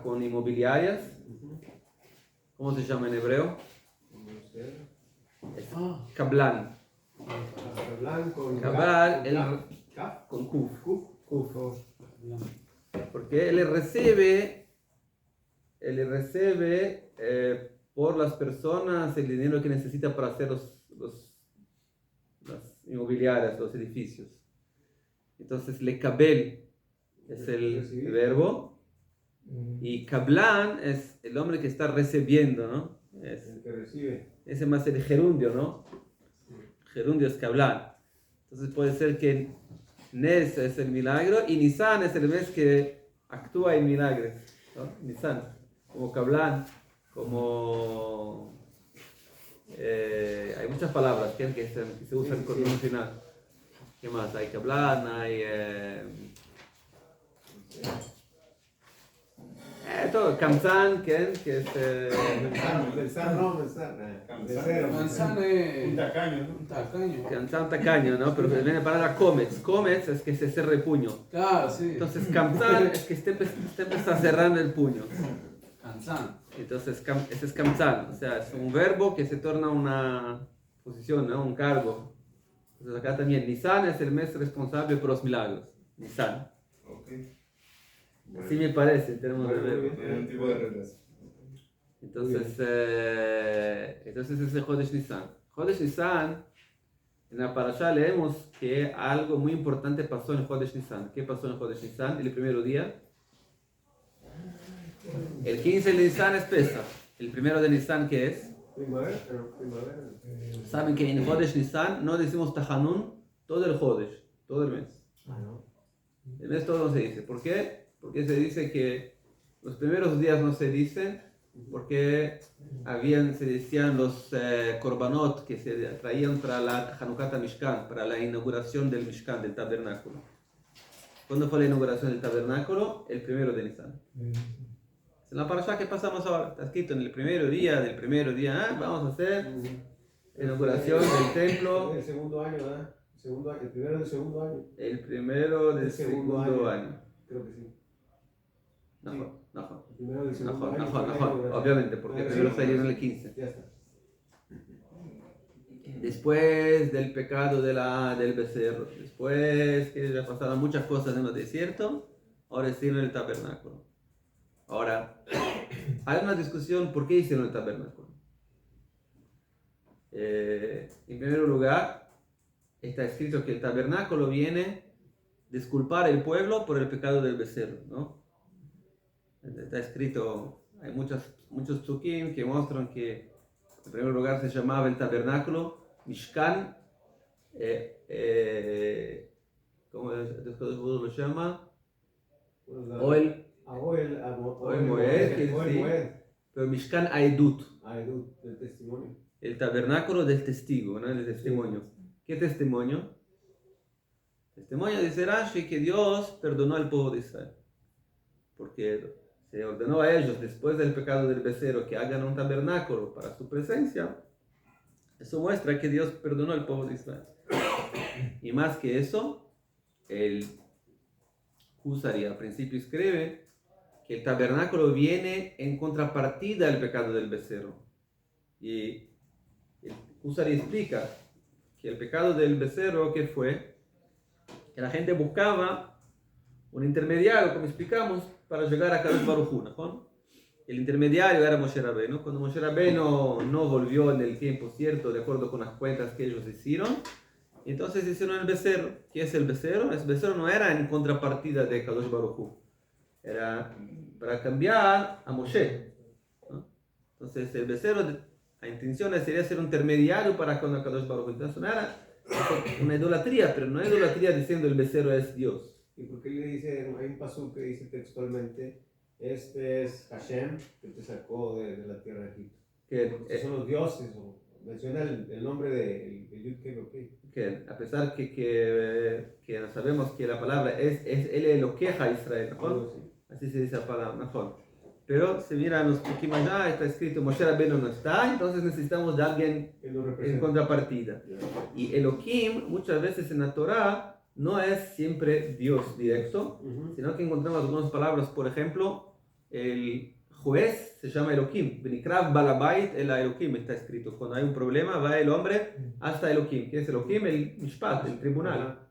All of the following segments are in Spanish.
con inmobiliarias. ¿Cómo se llama en hebreo? Es Kablan. Kablan con Kuf. Porque él recibe por las personas el dinero que necesita para hacer las inmobiliarias, los edificios. Entonces, lekabel es el verbo y kablan es el hombre que está recibiendo, ¿no? El que recibe. Ese más el gerundio, ¿no? Gerundio es kablan. Entonces puede ser que Nes es el milagro y Nisan es el mes que actúa en milagros, ¿no? Nisan, como kablan, como hay muchas palabras que se usan con un final. ¿Qué más? Hay kablan, hay todo, kamzan, que es Manzana es Un tacaño, ¿no? un tacaño. kamzan tacaño, ¿no? Pero viene la palabra comets. Comets es que se cierra el puño. Claro, sí. Entonces kamzan es que está cerrando el puño. Kansan. Entonces ese es kamzan, o sea, es un verbo que se torna una posición, ¿no? Un cargo. Entonces acá también Nisan es el mes responsable por los milagros. Nisan. Okay. Así me parece en términos de verbo. Tiene un tipo de reglas. Entonces ese es Jodesh Nisan. Jodesh Nisan, en la parasha leemos que algo muy importante pasó en Jodesh Nisan. ¿Qué pasó en Jodesh Nisan? El primer día. El 15 de Nisan es Pesach. El primero de Nisan, ¿qué es? Primavera. Saben que en Jodesh Nisan no decimos Tahanun todo el Jodesh, todo el mes. El mes todo no se dice. ¿Por qué? Porque se dice que los primeros días no se dicen porque se decían los korbanot que se traían para la Hanukkah Mishkan, para la inauguración del Mishkan, del tabernáculo. ¿Cuándo fue la inauguración del tabernáculo? El primero de Nisan. En la parasha que pasamos ahora, está escrito en el primer día, vamos a hacer la inauguración del templo. El segundo año, ¿verdad? El primero del segundo año. El primero del segundo año. Creo que sí. No. El primero del segundo año. No, obviamente, porque primero salieron el 15. Ya está. Después del pecado del becerro, después que ya pasaron muchas cosas en el desierto, ahora hicieron el tabernáculo. Ahora, hay una discusión por qué hicieron el tabernáculo. En primer lugar, está escrito que el tabernáculo viene a disculpar al pueblo por el pecado del becerro, ¿no? Está escrito, hay muchos psukim que muestran que en primer lugar se llamaba el tabernáculo Mishkan, ¿cómo lo llama? Oel Moed, pero Mishkan Aedut, Del testimonio. el tabernáculo del testigo, ¿no? Del testimonio. ¿Qué testimonio? Testimonio dice Rashi que Dios perdonó al pueblo de Israel, porque se ordenó a ellos después del pecado del becerro que hagan un tabernáculo para su presencia. Eso muestra que Dios perdonó al pueblo de Israel. Y más que eso, el Husari al principio escribe que el tabernáculo viene en contrapartida al pecado del becerro. Y el Husari explica que el pecado del becerro, ¿qué fue? Que la gente buscaba un intermediario, como explicamos, para llegar a Kadosh Baruj Hu, ¿no? El intermediario era Moshe Rabbeinu. Cuando Moshe Rabbeinu no volvió en el tiempo cierto, de acuerdo con las cuentas que ellos hicieron, entonces hicieron el becerro. ¿Qué es el becerro? El becerro no era en contrapartida de Kadosh Baruj Hu, era para cambiar a Moshe, ¿no? Entonces el becerro, la intención sería ser un intermediario para con Kadosh Baruj Hu. Entonces no era una idolatría, pero no idolatría diciendo el becerro es Dios. ¿Y por qué le dice, hay un pasú que dice textualmente, este es Hashem que te sacó de la tierra de Egipto? Que Son los dioses, o menciona el nombre de Yud Kei Vavkei. que a pesar que sabemos que la palabra es el Eloqueja Israel, ¿no? Así se dice la palabra, mejor. Pero si miran los Pukim allá, está escrito Moshe Rabbeinu no está, entonces necesitamos de alguien en contrapartida. Y Elohim muchas veces en la Torah no es siempre Dios directo, sino que encontramos algunas palabras, por ejemplo, el juez se llama Elohim. Benikrav Balabait el Elohim está escrito. Cuando hay un problema va el hombre hasta Elohim. ¿Quién es Elohim? El Mishpat, el tribunal.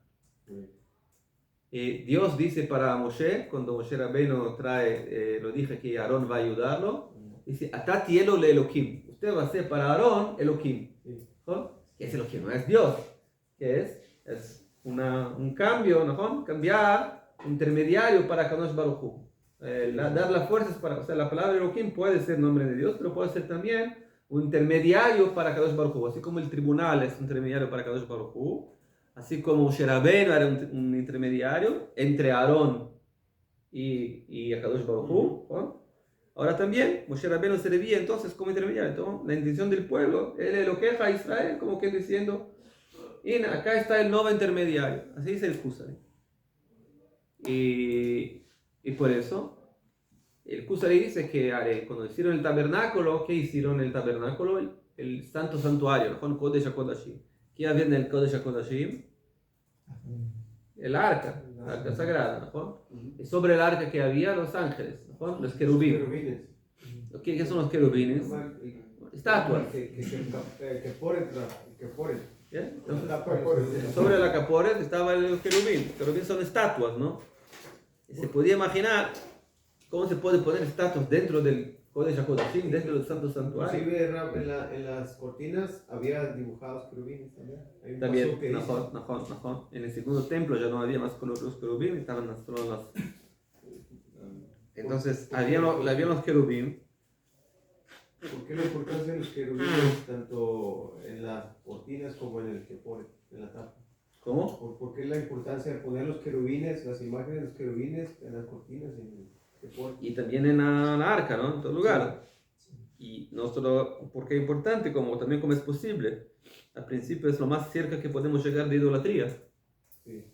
Dios dice para Moshe, cuando Moshe Rabbeinu lo dije que Aarón va a ayudarlo, dice, Atatielo le Elohim. Usted va a ser para Aarón Elohim. ¿No? ¿Qué es Elohim? No es Dios. ¿Qué es? Es un cambio, ¿no? Cambiar intermediario para Kadosh Baruj Hu. Dar las fuerzas para, o sea, la palabra Elohim puede ser nombre de Dios, pero puede ser también un intermediario para Kadosh Baruj Hu. Así como el tribunal es un intermediario para Kadosh Baruj Hu, así como Moshe Rabbeinu era un intermediario entre Aarón y Kadosh Baruj Hu, ¿no? Ahora también Moshe Rabbeinu servía entonces como intermediario. Entonces, la intención del pueblo, él lo queja a Israel, como que diciendo, y acá está el nuevo intermediario. Así dice el Kusari. Y por eso, el Kusari dice que cuando hicieron el tabernáculo, ¿qué hicieron el tabernáculo? El santo santuario, ¿no? Kodesh HaKodashim. ¿Qué había en el Kodesh HaKodashim? El arca sagrada, ¿no? Y sobre el arca que había los ángeles, ¿no? Los querubines. ¿Qué son los querubines? Estatuas. Que por el Entonces, sobre la caporet estaba el querubín. Los querubín son estatuas, ¿no? Y se podía imaginar cómo se puede poner estatuas dentro del Kodesh HaKodashim, dentro del santo santuario. Inclusive en las cortinas había dibujados querubines también. Hay un También, pasuk que dice, najón. En el segundo templo ya no había más los querubín, estaban solo las... Entonces, había los querubín. ¿por qué la importancia de los querubines tanto en las cortinas como en el kepor, en la tapa? ¿Cómo? ¿Por qué la importancia de poner los querubines, las imágenes de los querubines en las cortinas y en el kepor? Y también en la arca, ¿no? En todo lugar. Y no solo porque es importante, como también como es posible. Al principio es lo más cerca que podemos llegar de idolatría. Sí.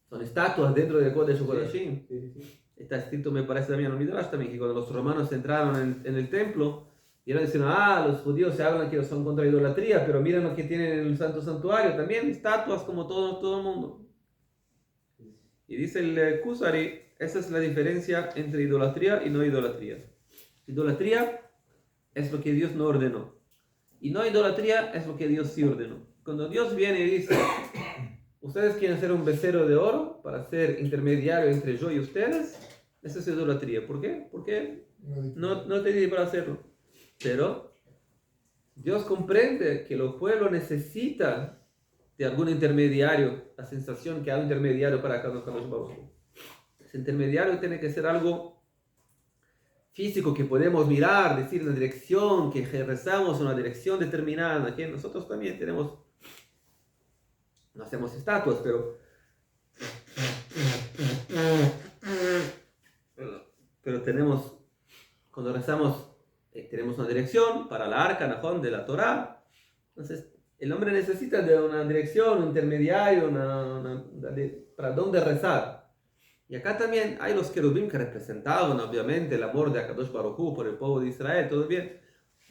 Son estatuas dentro del Kodesh HaKodashim. Sí. Está escrito, me parece también en el Midrash también, que cuando los romanos entraron en el templo, y eran diciendo, los judíos se hablan que son contra idolatría, pero miren lo que tienen en el santo santuario, también estatuas como todo el mundo. Y dice el Kusari, esa es la diferencia entre idolatría y no idolatría. Idolatría es lo que Dios no ordenó. Y no idolatría es lo que Dios sí ordenó. Cuando Dios viene y dice, ustedes quieren ser un becerro de oro para ser intermediario entre yo y ustedes, esa es idolatría. ¿Por qué? Porque no te di para hacerlo. Pero Dios comprende que el pueblo necesita de algún intermediario, la sensación que hay un intermediario para cada uno. Ese intermediario tiene que ser algo físico que podemos mirar, decir una dirección, que rezamos en una dirección determinada, que nosotros también tenemos, no hacemos estatuas, pero tenemos, cuando rezamos, tenemos una dirección para la arca, Najón, de la Torá. Entonces, el hombre necesita de una dirección, un intermediario, para dónde rezar. Y acá también hay los querubín que representaban, obviamente, el amor de Akadosh Baruj Hu por el pueblo de Israel, todo bien.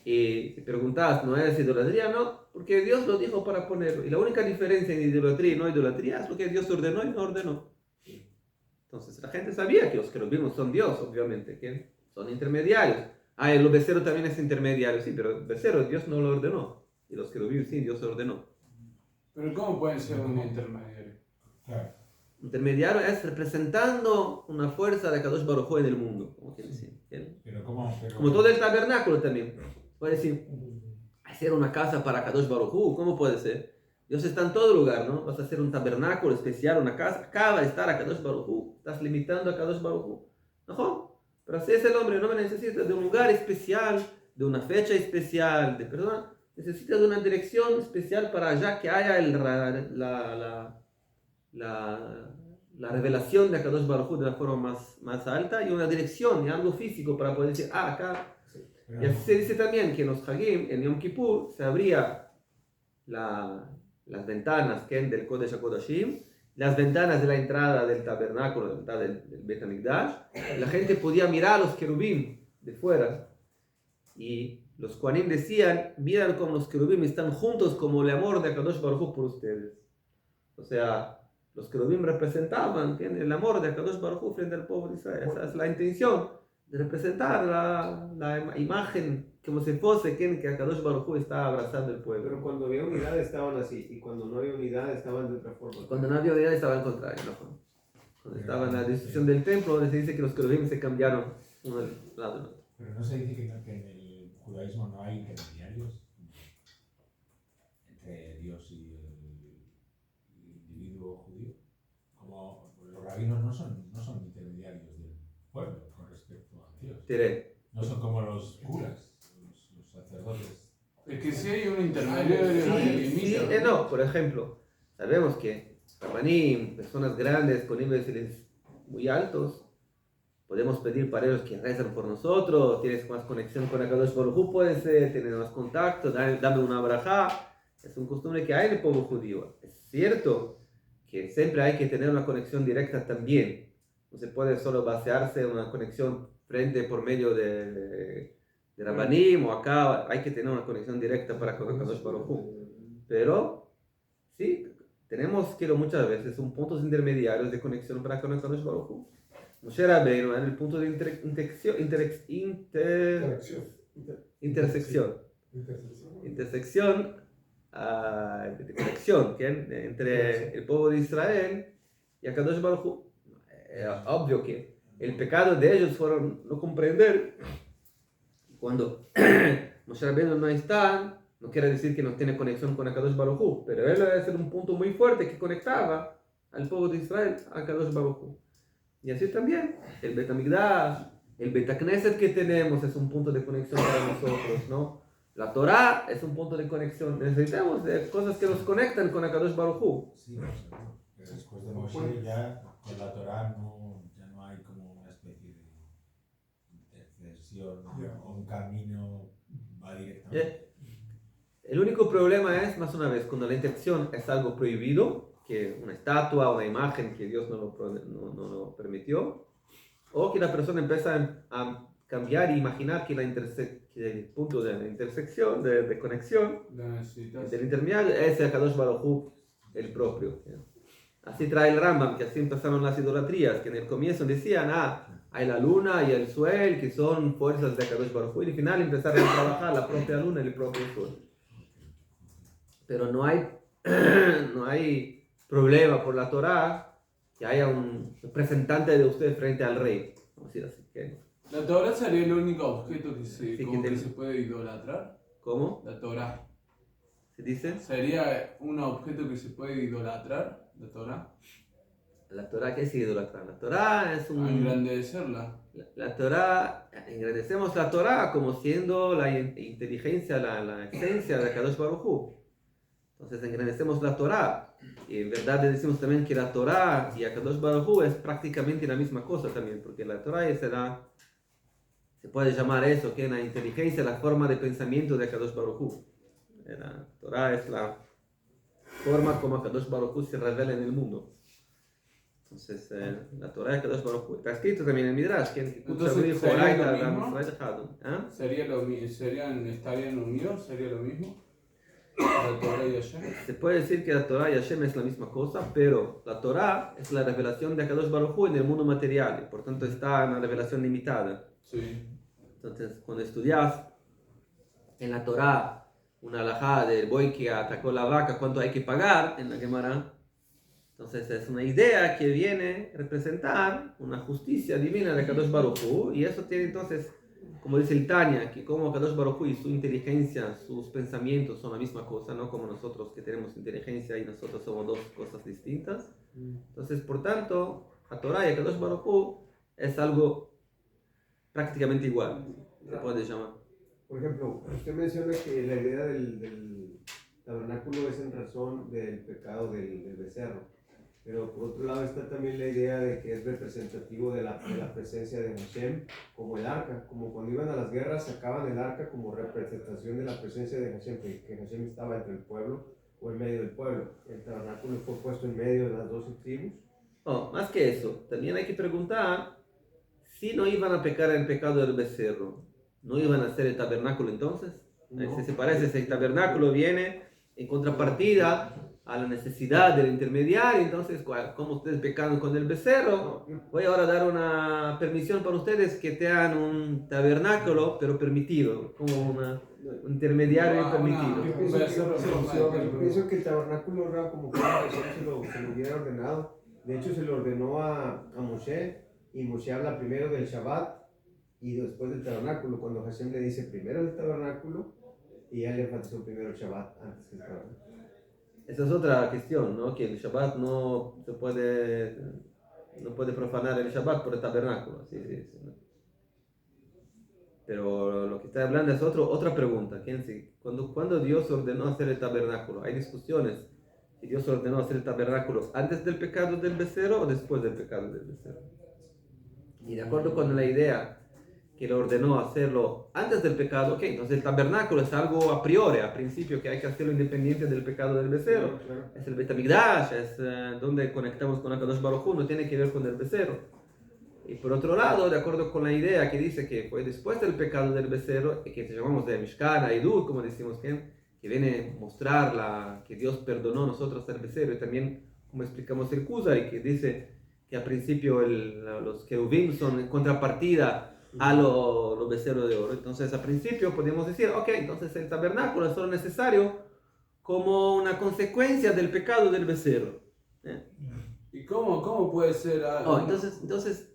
Y si preguntas, ¿no es idolatría? No, porque Dios lo dijo para ponerlo. Y la única diferencia en idolatría y no idolatría es lo que Dios ordenó y no ordenó. Entonces, la gente sabía que los querubín son Dios, obviamente, que son intermediarios. El becerro también es intermediario, sí, pero el becerro Dios no lo ordenó. Y los querubín sí, Dios ordenó. Pero ¿cómo pueden ser un intermediario? Claro. Intermediario es representando una fuerza de Kadosh Baruj Hu en el mundo, como quiere decir. Pero ¿cómo? Como todo el tabernáculo también. Puede decir, hacer una casa para Kadosh Baruj Hu, ¿cómo puede ser? Dios está en todo lugar, ¿no? Vas a hacer un tabernáculo especial, una casa, acá va a estar a Kadosh Baruj Hu. Estás limitando a Kadosh Baruj Hu. ¿No? Pero así es el hombre, no necesita de un lugar especial, de una fecha especial, de perdón, necesita de una dirección especial para allá que haya la revelación de Akadosh Baruj Hu de la forma más alta y una dirección y algo físico para poder decir, acá. Y así se dice también que en los Hagim, en Yom Kippur, se abría las ventanas del Kodesh HaKodashim, las ventanas de la entrada del tabernáculo, la entrada del Bet HaMikdash. La gente podía mirar a los querubín de fuera. Y los Kohanim decían, miran como los querubín están juntos como el amor de Akadosh Baruj Hu por ustedes. O sea, los querubín representaban el amor de Akadosh Baruj Hu frente al pueblo de Israel. Esa es la intención de representar la imagen como si fuese que Akadosh Baruj Hu está abrazando el pueblo. Pero cuando había unidad estaban así, y cuando no había unidad estaban de otra forma. Cuando no había unidad estaba al contrario, ¿no? Cuando estaba en la destrucción del templo, se dice que los querubim se cambiaron uno del lado del otro. Pero no se dice que en el judaísmo no hay intermediarios entre Dios y el individuo judío. Como los rabinos no son intermediarios del pueblo con respecto a Dios. Diré, No son como los curas, los sacerdotes. Es que si hay un intermediario que sí, limita. no, por ejemplo, sabemos que Rabanim, personas grandes con niveles muy altos, podemos pedir para ellos que rezan por nosotros, tienes más conexión con Akadosh Baruj Hu, puede ser, tienes más contacto, dame una braja. Es un costumbre que hay en el pueblo judío. Es cierto que siempre hay que tener una conexión directa también. No se puede solo basearse en una conexión frente por medio de Rabanim o acá, hay que tener una conexión directa para con Akadosh Baruj Hu. Pero, sí, tenemos que muchas veces un puntos intermediarios de conexión para con Akadosh Baruj Hu. Moshe Rabbeinu en el punto de intersección de conexión entre el pueblo de Israel y Akadosh Baruj Hu. Obvio que el pecado de ellos fueron no comprender cuando Moshe Rabbeinu no está. No quiere decir que no tiene conexión con Akadosh Baruj Hu, pero él debe ser un punto muy fuerte que conectaba al pueblo de Israel a Akadosh Baruj Hu. Y así también, el Bet HaMikdash, el Bet HaKnesset que tenemos es un punto de conexión para nosotros, ¿no? La Torah es un punto de conexión. Necesitamos de cosas que nos conectan con Akadosh Baruj Hu. Sí, pero después de Moshe ya con la Torah ya no hay como una especie de intercesión o un camino va directamente. El único problema es, más una vez, cuando la intención es algo prohibido, que una estatua, una imagen que Dios no lo permitió, o que la persona empieza a cambiar e imaginar que que el punto de la intersección, de conexión, del intermediario, es el Kadosh Baruj Hu, el propio. Así trae el Rambam, que así empezaron las idolatrías, que en el comienzo decían, hay la luna y el sol, que son fuerzas de Kadosh Baruj Hu, y al final empezaron a trabajar la propia luna y el propio sol. Pero no hay problema por la Torah que haya un representante de usted frente al rey. Vamos a decir así. ¿Qué? ¿La Torah sería el único objeto que se, Sí, que se puede idolatrar? ¿Cómo? La Torah. ¿Se dice? ¿Sería un objeto que se puede idolatrar? La Torah. La Torah, ¿qué es idolatrar? La Torah es un... Engrandecerla. La Torah, engrandecemos la Torah como siendo la inteligencia, la esencia de Kadosh Baruj Hu. Entonces engrandecemos la Torah. Y en verdad le decimos también que la Torah y Akadosh Baruj Hu es prácticamente la misma cosa también, porque la Torah se puede llamar eso, que es la inteligencia, la forma de pensamiento de Akadosh Baruj Hu. La Torah es la forma como Akadosh Baruj Hu se revela en el mundo. Entonces, la Torah y Akadosh Baruj Hu. Está escrito también en Midrash, que Entonces, ¿sería lo mismo? ¿Estarían unidos? ¿Sería lo mismo? La Torah y Hashem. Se puede decir que la Torah y Hashem es la misma cosa, pero la Torah es la revelación de Akadosh Baruj Hu en el mundo material, y por tanto está en una revelación limitada. Sí. Entonces, cuando estudias en la Torah una halajá del buey que atacó la vaca, cuánto hay que pagar en la Gemara, entonces es una idea que viene a representar una justicia divina de Akadosh Baruj Hu, y eso tiene entonces, como dice el Tanya, que como Akadosh Baruj Hu y su inteligencia, sus pensamientos son la misma cosa, no como nosotros que tenemos inteligencia y nosotros somos dos cosas distintas. Entonces, por tanto, la Torah y Akadosh Baruj Hu es algo prácticamente igual, se puede llamar. Por ejemplo, usted menciona que la idea del tabernáculo es en razón del pecado del becerro. Pero por otro lado está también la idea de que es representativo de la presencia de Hashem como el arca, como cuando iban a las guerras sacaban el arca como representación de la presencia de Hashem, que Hashem estaba entre el pueblo o en medio del pueblo. El tabernáculo fue puesto en medio de las 12 tribus. Oh, más que eso, también hay que preguntar si no iban a pecar el pecado del becerro, ¿no iban a hacer el tabernáculo entonces? No. Si se parece, si el tabernáculo viene en contrapartida a la necesidad del intermediario. Entonces, como ustedes pecaron con el becerro, voy ahora a dar una permisión para ustedes que tengan un tabernáculo, pero permitido, como un intermediario permitido. Yo pienso que el tabernáculo era como que se lo hubiera ordenado. De hecho, se lo ordenó a Moshe, y Moshe habla primero del Shabbat y después del tabernáculo. Cuando Hashem le dice primero el tabernáculo, y él le enfatizó primero el Shabbat antes que el tabernáculo. Esa es otra cuestión, ¿no? Que el Shabbat no puede profanar el Shabbat por el tabernáculo. Sí, ¿no? Pero lo que está hablando es otra pregunta. ¿Cuándo Dios ordenó hacer el tabernáculo? Hay discusiones. Si Dios ordenó hacer el tabernáculo antes del pecado del becerro o después del pecado del becerro. Y de acuerdo con la idea que lo ordenó hacerlo antes del pecado, entonces el tabernáculo es algo a priori, a principio, que hay que hacerlo independiente del pecado del becerro. Claro. Es el Bet HaMikdash, es donde conectamos con Akadosh Baruj Hu, no tiene que ver con el becerro. Y por otro lado, de acuerdo con la idea que dice que fue después del pecado del becerro, que llamamos de Mishkan, Aidut, como decimos, que viene a mostrar que Dios perdonó a nosotros al becerro, y también, como explicamos el Kuzari, que dice que al principio los querubim son en contrapartida a los becerros de oro. Entonces, al principio podemos decir, entonces el tabernáculo es solo necesario como una consecuencia del pecado del becerro. ¿Y cómo puede ser algo? Entonces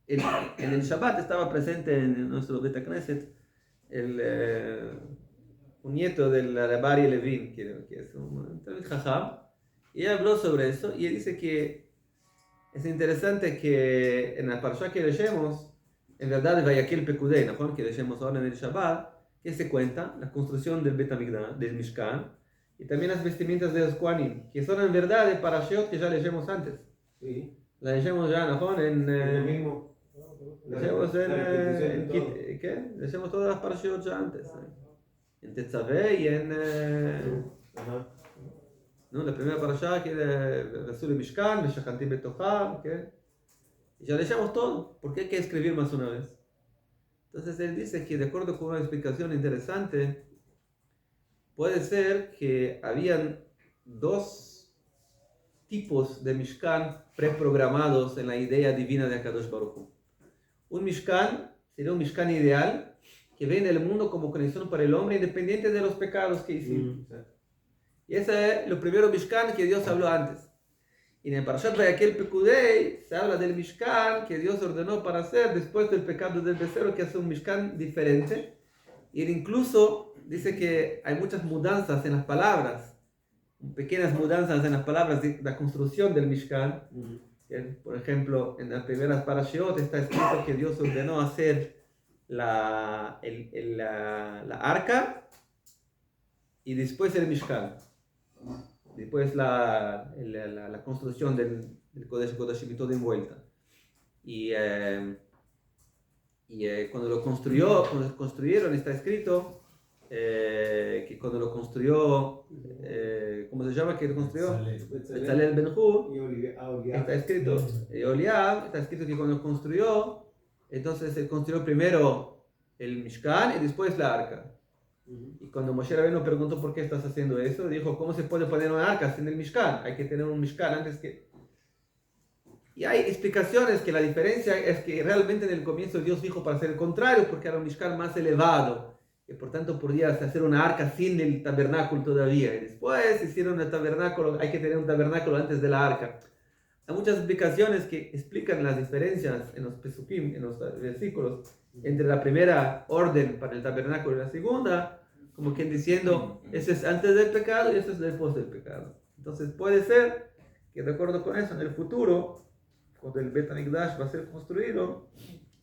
en el Shabbat estaba presente en nuestro Bet HaKnesset un nieto del Rabbi Levin, que es un jajam, y habló sobre eso, y él dice que es interesante que en la parasha que leemos, en verdad, Vayakhel Pekudei, que leemos ahora en el Shabbat, que se cuenta la construcción del Bet HaMikdash, del Mishkan, y también las vestimentas de los Kohanim, que son en verdad de parashot que ya leemos antes. Sí. La leemos ya, en lo mismo. Leemos leemos todas las parashot ya antes. En Tetzaveh y en... ¿no? La primera parashá que es Rasul Mishkan, Meshachantim Betocham, y ya leemos todo. ¿Por qué hay que escribir más una vez? Entonces él dice que, de acuerdo con una explicación interesante, puede ser que habían dos tipos de Mishkan preprogramados en la idea divina de Akadosh Baruj Hu. Un Mishkan sería un Mishkan ideal que ve en el mundo como conexión para el hombre independiente de los pecados que hicimos. Y ese es el primero Mishkan que Dios habló antes. Y en el Parashat Vayakhel Pekudei se habla del Mishkan que Dios ordenó para hacer después del pecado del becerro, que es un Mishkan diferente. Y él incluso dice que hay muchas mudanzas en las palabras, pequeñas mudanzas en las palabras de la construcción del Mishkan. Por ejemplo, en las primeras parashiot está escrito que Dios ordenó hacer la arca y después el Mishkan. Después la construcción del Kodesh Kodashim y todo envuelta. Y cuando lo construyeron, está escrito que cuando lo construyó, ¿cómo se llama? Que lo construyó Betzalel Ben-Hu, está escrito, Oliab, está escrito que cuando construyó, entonces se construyó primero el Mishkan y después la arca. Y cuando Moshe Rabbeinu preguntó por qué estás haciendo eso, dijo, ¿cómo se puede poner una arca sin el Mishkan? Hay que tener un Mishkan antes que... Y hay explicaciones que la diferencia es que realmente en el comienzo Dios dijo para hacer el contrario, porque era un Mishkan más elevado, y por tanto podías hacer una arca sin el tabernáculo todavía. Y después hicieron el tabernáculo, hay que tener un tabernáculo antes de la arca. Hay muchas explicaciones que explican las diferencias en los pesukim, en los versículos, entre la primera orden para el tabernáculo y la segunda, como quien diciendo, ese es antes del pecado y ese es después del pecado. Entonces puede ser que, de acuerdo con eso, en el futuro, cuando el Bet HaMikdash va a ser construido,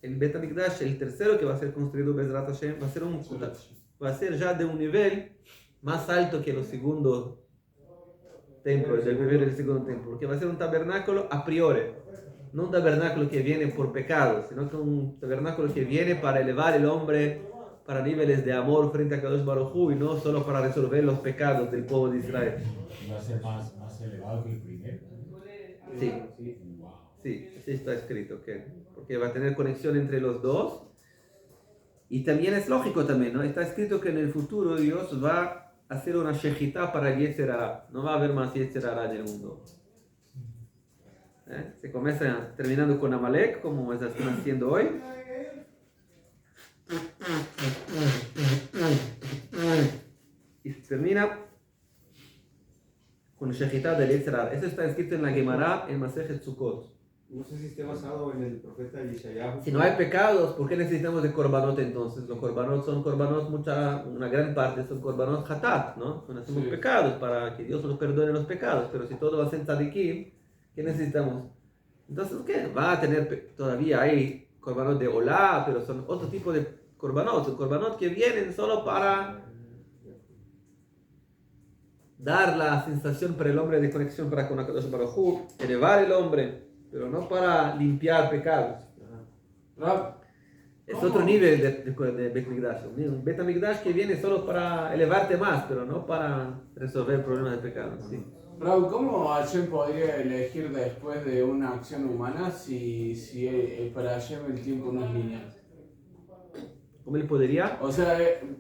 el Bet HaMikdash, el tercero que va a ser construido, Bezrat Hashem, va a ser ya de un nivel más alto que los segundos templos, del primer y el segundo templo, porque va a ser un tabernáculo a priori. No un tabernáculo que viene por pecado, sino que un tabernáculo que viene para elevar el hombre para niveles de amor frente a Kadosh Baruj Hu y no solo para resolver los pecados del pueblo de Israel. ¿Va a ser más elevado que el primero? Sí, sí, así está escrito, porque va a tener conexión entre los dos. Y también es lógico también, ¿no? Está escrito que en el futuro Dios va hacer una shejitá para el Yetzer Hara. No va a haber más Yetzer Hara en el mundo. Se comienza terminando con Amalek, como están haciendo hoy. Y se termina con shejitá del Yetzer Hara. Eso está escrito en la Gemara en Masejet Sukkot. No sé si esté basado en el profeta Yeshayahu. Si no hay pecados, ¿por qué necesitamos de korbanot entonces? Los korbanot son korbanot, una gran parte son korbanot hatat, ¿no? Son hacemos pecados para que Dios nos perdone los pecados, pero si todo va a ser tzadikim, ¿qué necesitamos? Entonces, ¿qué? Va a tener, todavía hay korbanot de olá, pero son otro tipo de korbanot, son korbanot que vienen solo para dar la sensación para el hombre de conexión para con HaKadosh Baruj Hu, elevar el hombre, pero no para limpiar pecados. Es otro nivel de Bet Mikdash. Un Bet Mikdash que viene solo para elevarte más, pero no para resolver problemas de pecados. ¿Sí? Raúl, ¿cómo Hashem podría elegir después de una acción humana si para Hashem el tiempo no es lineal? ¿Cómo él podría? O sea,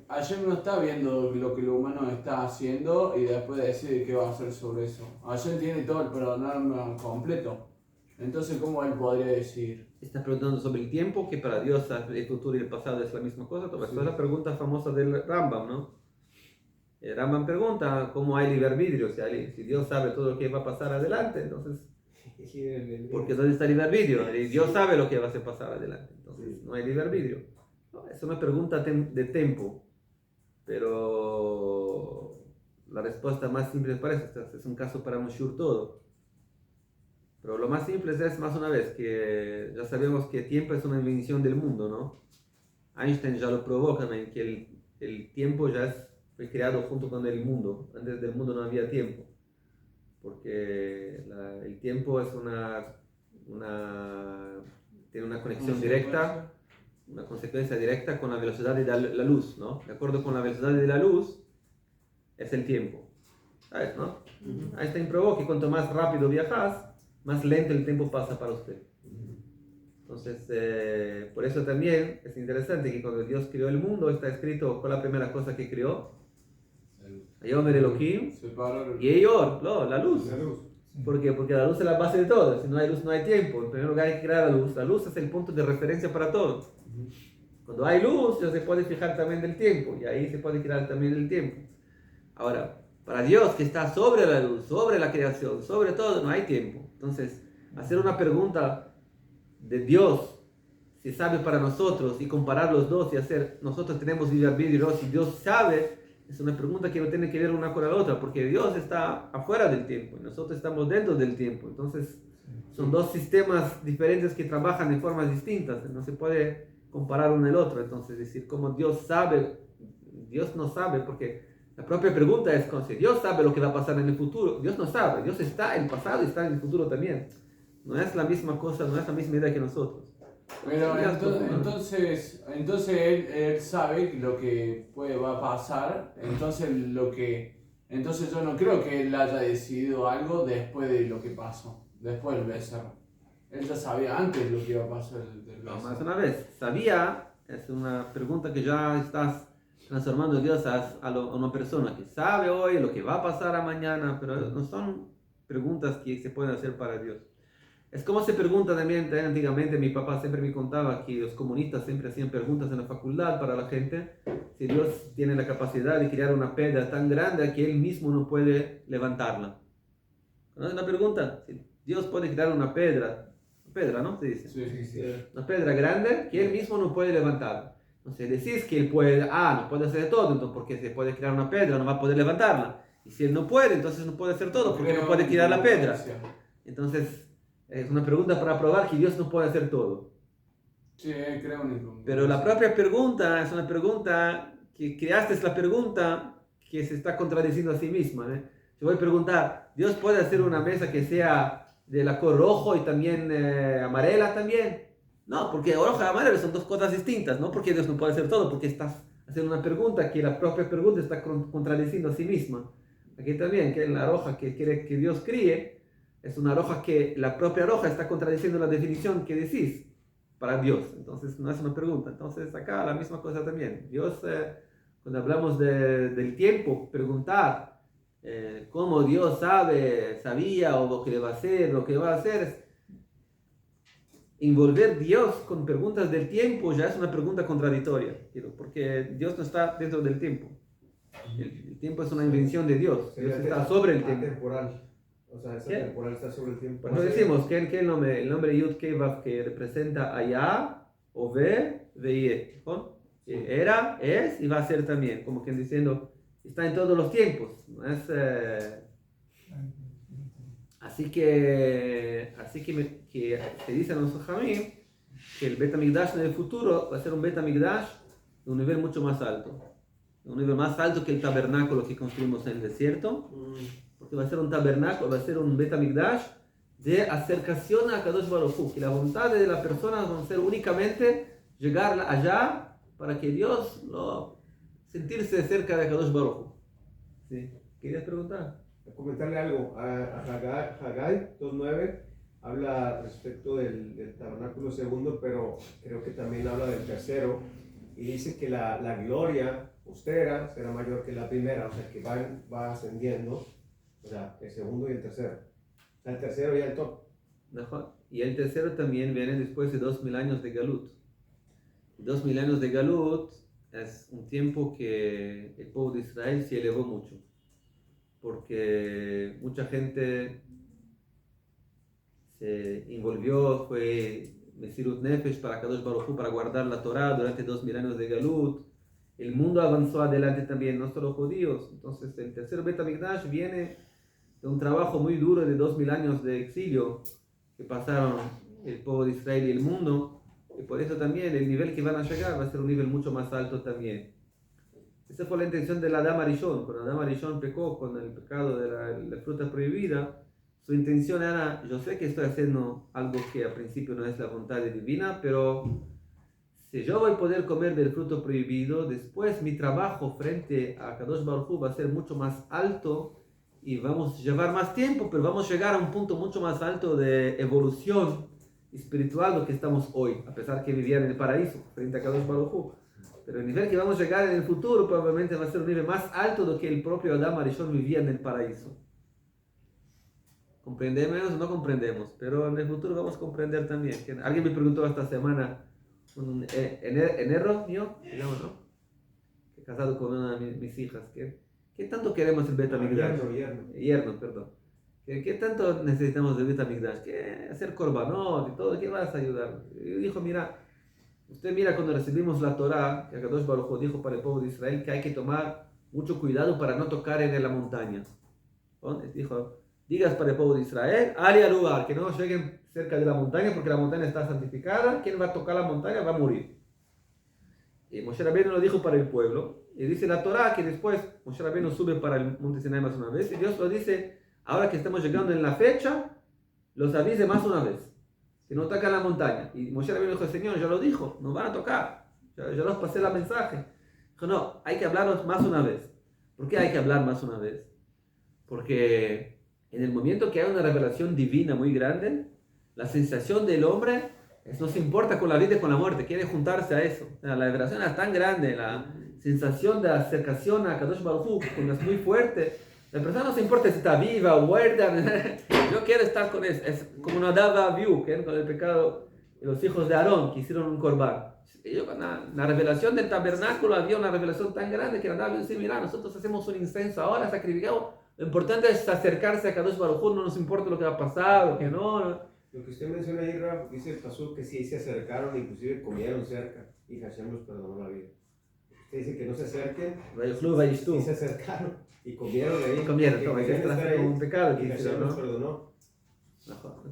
Hashem no está viendo lo que el humano está haciendo y después decide qué va a hacer sobre eso. Hashem tiene todo el panorama completo. Entonces, ¿cómo él podría decidir? Estás preguntando sobre el tiempo, que para Dios el futuro y el pasado es la misma cosa. Esta es la pregunta famosa del Rambam, ¿no? El Rambam pregunta cómo hay libre arbitrio. Si Dios sabe todo lo que va a pasar adelante, entonces, porque ¿dónde está el libre arbitrio? Dios sabe lo que va a pasar adelante, entonces no hay libre arbitrio. No, es una pregunta de tiempo, pero la respuesta más simple es para eso. Es un caso para un shur todo. Pero lo más simple es más una vez que ya sabemos que el tiempo es una invención del mundo, ¿no? Einstein ya lo probó también, que el tiempo ya fue creado junto con el mundo. Antes del mundo no había tiempo, porque el tiempo es tiene una conexión directa, una consecuencia directa con la velocidad de la luz, ¿no? De acuerdo con la velocidad de la luz es el tiempo, ¿sabes, no? Einstein probó que cuanto más rápido viajas, más lento el tiempo pasa para usted. Entonces, por eso también es interesante que cuando Dios creó el mundo, está escrito con la primera cosa que creó. Ayomer Elohim y Eyor, no, la luz. ¿Por qué? Porque la luz es la base de todo. Si no hay luz, no hay tiempo. En primer lugar hay que crear la luz. La luz es el punto de referencia para todo. Cuando hay luz, ya se puede fijar también del tiempo. Y ahí se puede crear también el tiempo. Ahora, para Dios, que está sobre la luz, sobre la creación, sobre todo, no hay tiempo. Entonces, hacer una pregunta de Dios, si sabe para nosotros, y comparar los dos y hacer, nosotros tenemos libre arbitrio, si Dios sabe, es una pregunta que no tiene que ver una con la otra, porque Dios está afuera del tiempo y nosotros estamos dentro del tiempo. Entonces, son dos sistemas diferentes que trabajan de formas distintas, no se puede comparar uno el otro. Entonces, decir como Dios sabe, Dios no sabe, porque la propia pregunta es, si Dios sabe lo que va a pasar en el futuro, Dios no sabe, Dios está en el pasado y está en el futuro también. No es la misma cosa, no es la misma idea que nosotros. Pero entonces él sabe lo que va a pasar, entonces yo no creo que él haya decidido algo después de lo que pasó, después del becerro. Él ya sabía antes lo que iba a pasar del becerro. No, más una vez, sabía, es una pregunta que ya estás transformando a Dios a una persona que sabe hoy lo que va a pasar a mañana, pero no son preguntas que se pueden hacer para Dios. Es como se pregunta también antiguamente, mi papá siempre me contaba que los comunistas siempre hacían preguntas en la facultad para la gente, si Dios tiene la capacidad de crear una piedra tan grande que él mismo no puede levantarla. ¿No? Una pregunta, si Dios puede crear una piedra, ¿no? Se dice. Sí. Una piedra grande que él mismo no puede levantarla. Entonces decís que él puede, no puede hacer todo, entonces porque se puede crear una piedra, no va a poder levantarla. Y si él no puede, entonces no puede hacer todo, porque no puede tirar la piedra. Entonces, es una pregunta para probar que Dios no puede hacer todo. Sí, creo en. Pero la propia pregunta es una pregunta que creaste, es la pregunta que se está contradiciendo a sí misma. Yo voy a preguntar, ¿Dios puede hacer una mesa que sea de la color rojo y también amarela también? No, porque rojo y amarelo son dos cosas distintas, no porque Dios no puede hacer todo, porque estás haciendo una pregunta que la propia pregunta está contradiciendo a sí misma. Aquí también, que la roja que quiere que Dios críe, es una roja que la propia roja está contradiciendo la definición que decís para Dios. Entonces no es una pregunta. Entonces acá la misma cosa también. Dios cuando hablamos del tiempo, preguntar cómo Dios sabía o lo que va a hacer, lo que va a hacer. Envolver Dios con preguntas del tiempo ya es una pregunta contradictoria, porque Dios no está dentro del tiempo. El tiempo es una invención de Dios, Dios está sobre el tiempo. Temporal. O sea, esa temporal está sobre el tiempo. Cuando decimos que el nombre Yud Kei Vav que representa allá, o ve, ¿no? Era, es y va a ser también, como quien diciendo, está en todos los tiempos. ¿No? Así que se dice a los Jajamim que el Bet HaMikdash en el futuro va a ser un Bet HaMikdash de un nivel mucho más alto. Un nivel más alto que el tabernáculo que construimos en el desierto. Porque va a ser un tabernáculo, va a ser un Bet HaMikdash de acercación a Kadosh Baruj Hu. Que la voluntad de la persona va a ser únicamente llegar allá para que Dios sentirse cerca de Kadosh Baruj Hu. ¿Sí? ¿Querías preguntar? Comentarle algo a Haggai 2.9 habla respecto del tabernáculo segundo, pero creo que también habla del tercero y dice que la gloria postera será mayor que la primera, o sea que va ascendiendo, o sea, el segundo y el tercero, o sea, el tercero ya el top. Y el tercero también viene después de 2000 años de Galut. 2000 años de Galut es un tiempo que el pueblo de Israel se elevó mucho, porque mucha gente se envolvió, fue Mesirut Nefesh para Kadosh Baruj Hu, para guardar la Torah durante 2000 años de Galut. El mundo avanzó adelante también, no solo judíos. Entonces el tercer Bet HaMikdash viene de un trabajo muy duro de 2000 años de exilio que pasaron el pueblo de Israel y el mundo, y por eso también el nivel que van a llegar va a ser un nivel mucho más alto también. Esa fue la intención del Adam Arishon. Cuando Adam Arishon pecó con el pecado de la fruta prohibida, su intención era, yo sé que estoy haciendo algo que al principio no es la voluntad divina, pero si yo voy a poder comer del fruto prohibido, después mi trabajo frente a Kadosh Baruj Hu va a ser mucho más alto y vamos a llevar más tiempo, pero vamos a llegar a un punto mucho más alto de evolución espiritual de lo que estamos hoy, a pesar que vivían en el paraíso frente a Kadosh Baruj Hu. Pero el nivel que vamos a llegar en el futuro probablemente va a ser un nivel más alto de lo que el propio Adam Arishon vivía en el paraíso. ¿Comprendemos o no comprendemos? Pero en el futuro vamos a comprender también. Alguien me preguntó esta semana, Enero mío, ¿no? Que casado con una de mis hijas, ¿qué tanto queremos el Bet HaMikdash? Yerno, perdón. ¿Qué tanto necesitamos del Bet HaMikdash? ¿Qué hacer korbanot y todo? ¿Qué vas a ayudar? Y dijo, mira, usted mira cuando recibimos la Torah, que Akadosh Baruj Hu dijo para el pueblo de Israel que hay que tomar mucho cuidado para no tocar en la montaña. Entonces dijo, digas para el pueblo de Israel, ali al lugar, que no lleguen cerca de la montaña porque la montaña está santificada, quien va a tocar la montaña va a morir. Y Moshe Rabbeinu lo dijo para el pueblo, y dice la Torah que después Moshe Rabbeinu sube para el monte Sinai más una vez, y Dios lo dice, ahora que estamos llegando en la fecha, los avise más una vez. Que no tocan la montaña. Y Moshe Rabbeinu dijo, Señor, ya lo dijo, nos van a tocar. Ya los pasé el mensaje. Dijo, no, hay que hablarnos más una vez. ¿Por qué hay que hablar más una vez? Porque en el momento que hay una revelación divina muy grande, la sensación del hombre no se importa con la vida y con la muerte, quiere juntarse a eso. O sea, la revelación es tan grande, la sensación de acercación a Kadosh Baruj Hu es muy fuerte. La persona no se importa si está viva o muerta. Yo quiero estar con eso. Es como Nadav Abiú, que con el pecado de los hijos de Aarón, que hicieron un corbán. La revelación del tabernáculo había una revelación tan grande que Nadav dice, mira, nosotros hacemos un incenso ahora, sacrificamos. Lo importante es acercarse a Kadosh Baruj Hu, no nos importa lo que va a pasar, lo que no. Lo que usted menciona ahí, Rab, dice el pasú que sí se acercaron, inclusive comieron cerca, y Hashem los perdonó la vida. Usted dice que no se acerquen, y se acercaron, y comieron ahí. Comieron, como que es un pecado que y Hashem los perdonó.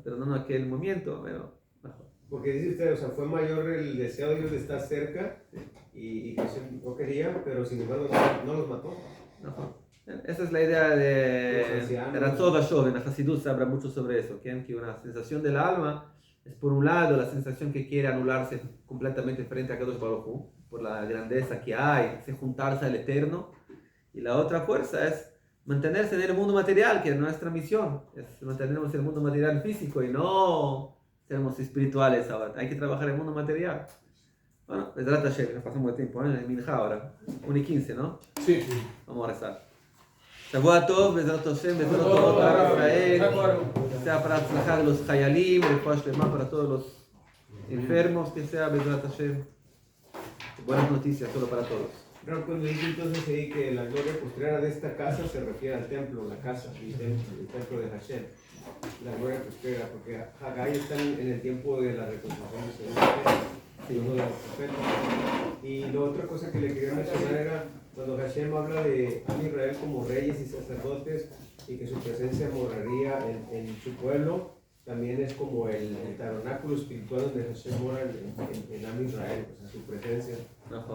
Pero no en aquel momento, pero... Porque dice usted, o sea, fue mayor el deseo de ellos de estar cerca, y Hashem no quería, pero sin embargo no los mató. Esa es la idea de Ratzov Vashov. En la Hasidut se habla mucho sobre eso, que una sensación del alma es por un lado la sensación que quiere anularse completamente frente a Kadosh Baruj Hu, por la grandeza que hay, es juntarse al Eterno, y la otra fuerza es mantenerse en el mundo material, que es nuestra misión, es mantenernos en el mundo material físico y no seremos espirituales ahora, hay que trabajar en el mundo material. Bueno, Bezrat Hashem, nos pasamos de tiempo, ¿eh? Minja ahora, 1:15, ¿no? Sí. Vamos a rezar. Shavua Tov, Bezrat Hashem, Bezrat Tov para Israel, que sea para trabajar los Hayalim, refuah shlema para todos los enfermos, que sea Bezrat Hashem. Buenas noticias, solo para todos. Pero cuando dice entonces ahí que la gloria postrera de esta casa se refiere al templo, la casa, el templo de Hashem. La gloria postrera, porque Haggai está en el tiempo de la reconstrucción de uno de los profetas. Y la otra cosa que le quería mencionar era cuando Hashem habla de Am Israel como reyes y sacerdotes y que su presencia moraría en su pueblo, también es como el tabernáculo espiritual donde Hashem mora en Am Israel, o sea, su presencia. Entonces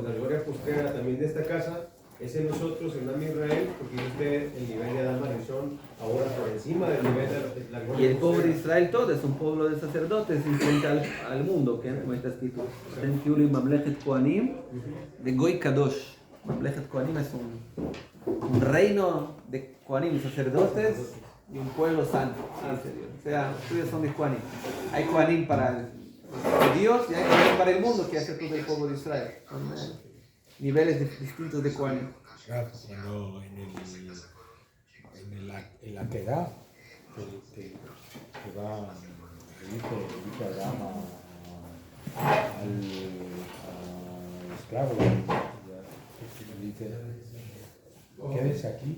la gloria postrera también de esta casa es en nosotros, en Am Israel, porque usted el nivel de Adán Arishon ahora por encima del nivel de la gloria. Y el pueblo de Israel todo es un pueblo de sacerdotes frente al mundo, que como está escrito. Mamlechet Kohanim de Goy Kadosh. Mamlechet Kohanim es un reino de Kohanim, sacerdotes y un pueblo santo. O sea, ustedes son de Kohanim. Hay Kohanim para Dios y hay Kohanim para el mundo, que hace todo el pueblo de Israel. Son niveles distintos de Kohanim. Claro, cuando en la Kedá, que va el hijo de Abraham al esclavo, le dice, quédese aquí,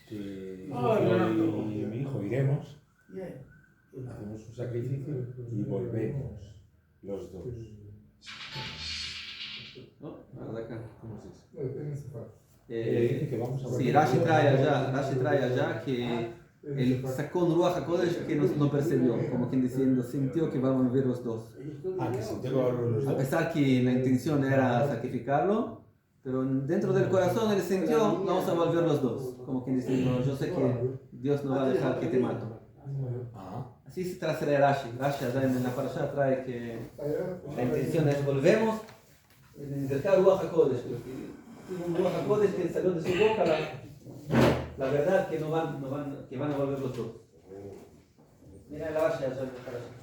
que yo y mi hijo iremos, hacemos un sacrificio y volvemos los dos. ¿No? Acá. ¿Cómo se dice? Dice que vamos a sí, Rashi trae allá que él sacó un Ruach HaKodesh que no percibió, como quien diciendo, sintió que van a volver los dos. Que sintió que van a volver los A dos. pesar que la intención era sacrificarlo, pero dentro del corazón él sintió, vamos a volver los dos. Como quien diciendo, yo sé que Dios no va a dejar que te mato. Así se trae Rashi. Rashi allá en la parasha trae que la intención es volvemos, insertar Ruach HaKodesh. Un Ruach HaKodesh que salió de su boca la verdad que van a volver los dos. Mira la Rashi allá en la parasha.